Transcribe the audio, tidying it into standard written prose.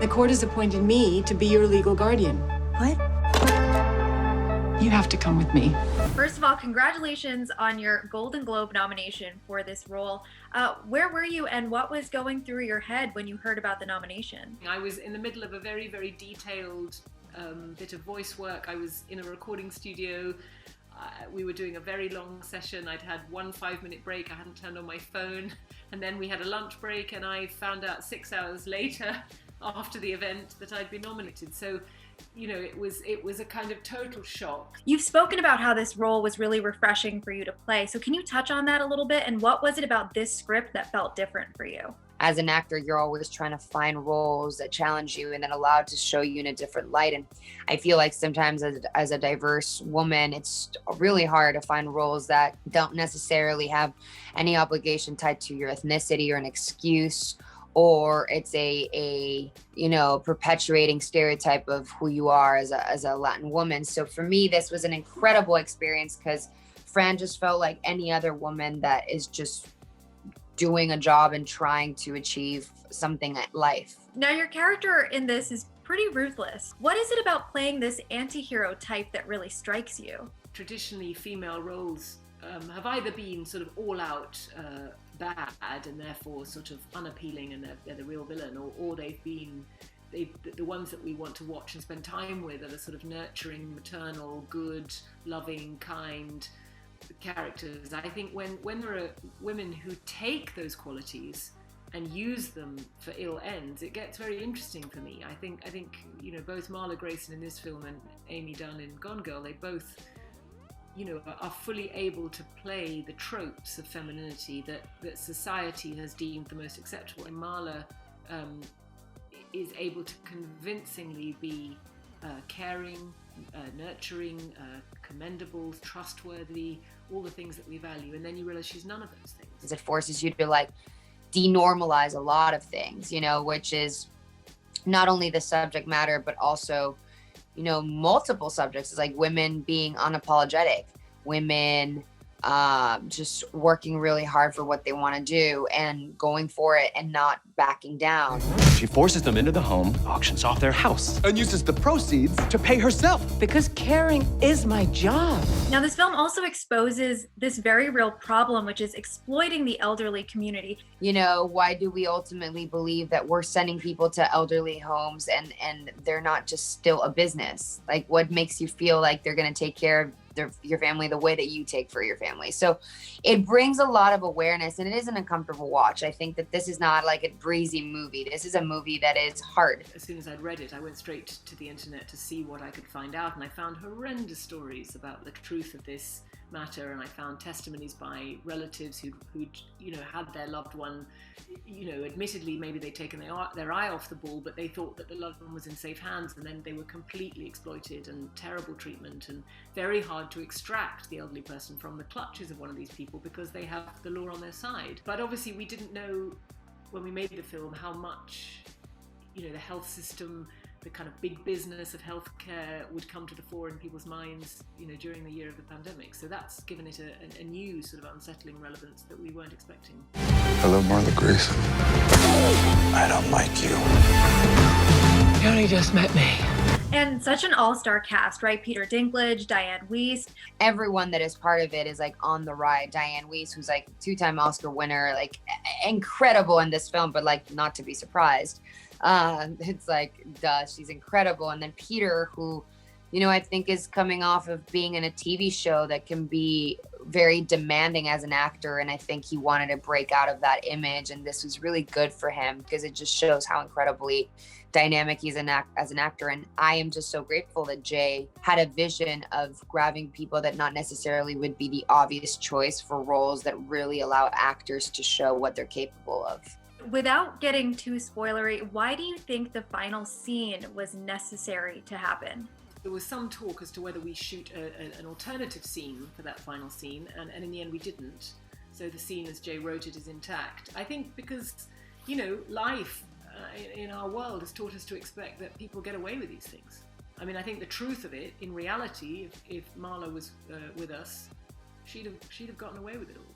The court has appointed me to be your legal guardian. What? You have to come with me. First of all, congratulations on your Golden Globe nomination for this role. Where were you and what was going through your head when you heard about the nomination? I was in the middle of a very, very detailed bit of voice work. I was in a recording studio. We were doing a very long session. I'd had 1 5-minute break. I hadn't turned on my phone. And then we had a lunch break and I found out 6 hours later after the event that I'd been nominated. So, you know, it was a kind of total shock. You've spoken about how this role was really refreshing for you to play. So can you touch on that a little bit? And what was it about this script that felt different for you? As an actor, you're always trying to find roles that challenge you and then allowed to show you in a different light. And I feel like sometimes as a diverse woman, it's really hard to find roles that don't necessarily have any obligation tied to your ethnicity or an excuse, or it's a you know, perpetuating stereotype of who you are as a Latin woman. So for me, this was an incredible experience because Fran just felt like any other woman that is just doing a job and trying to achieve something at life. Now, your character in this is pretty ruthless. What is it about playing this anti-hero type that really strikes you? Traditionally, female roles have either been sort of all out bad and therefore sort of unappealing and they're the real villain, or they've been the ones that we want to watch and spend time with are the sort of nurturing, maternal, good, loving, kind characters. I think when there are women who take those qualities and use them for ill ends, it gets very interesting for me. I think you know, both Marla Grayson in this film and Amy Dunn in Gone Girl, they both, you know, are fully able to play the tropes of femininity that society has deemed the most acceptable. And Marla is able to convincingly be caring, nurturing, commendable, trustworthy, all the things that we value. And then you realize she's none of those things. It forces you to like denormalize a lot of things, you know, which is not only the subject matter, but also, you know, multiple subjects. It's like women being unapologetic, women just working really hard for what they want to do and going for it and not backing down. She forces them into the home, auctions off their house, and uses the proceeds to pay herself. Because caring is my job. Now, this film also exposes this very real problem, which is exploiting the elderly community. You know, why do we ultimately believe that we're sending people to elderly homes and they're not just still a business? Like, what makes you feel like they're going to take care of your family the way that you take for your family? So it brings a lot of awareness, and it is an uncomfortable watch. I think that this is not like a breezy movie. This is a movie that is hard. As soon as I'd read it, I went straight to the internet to see what I could find out, and I found horrendous stories about the truth of this matter, and I found testimonies by relatives who'd you know, had their loved one, you know, admittedly maybe they'd taken their eye off the ball, but they thought that the loved one was in safe hands, and then they were completely exploited and terrible treatment, and very hard to extract the elderly person from the clutches of one of these people because they have the law on their side. But obviously we didn't know when we made the film how much, you know, the health system, the kind of big business of healthcare would come to the fore in people's minds, you know, during the year of the pandemic. So that's given it a new sort of unsettling relevance that we weren't expecting. Hello, Marla Grayson. I don't like you. You only just met me. And such an all-star cast, right? Peter Dinklage, Diane Wiest. Everyone that is part of it is like on the ride. Diane Wiest, who's like 2-time Oscar winner, like incredible in this film, but like not to be surprised. It's like, duh, she's incredible. And then Peter, who, you know, I think is coming off of being in a TV show that can be very demanding as an actor. And I think he wanted to break out of that image. And this was really good for him because it just shows how incredibly dynamic he's as an actor. And I am just so grateful that Jay had a vision of grabbing people that not necessarily would be the obvious choice for roles that really allow actors to show what they're capable of. Without getting too spoilery, why do you think the final scene was necessary to happen? There was some talk as to whether we shoot an alternative scene for that final scene, and in the end we didn't. So the scene as Jay wrote it is intact. I think because, you know, life in our world has taught us to expect that people get away with these things. I mean, I think the truth of it, in reality, if Marla was with us, she'd have gotten away with it all.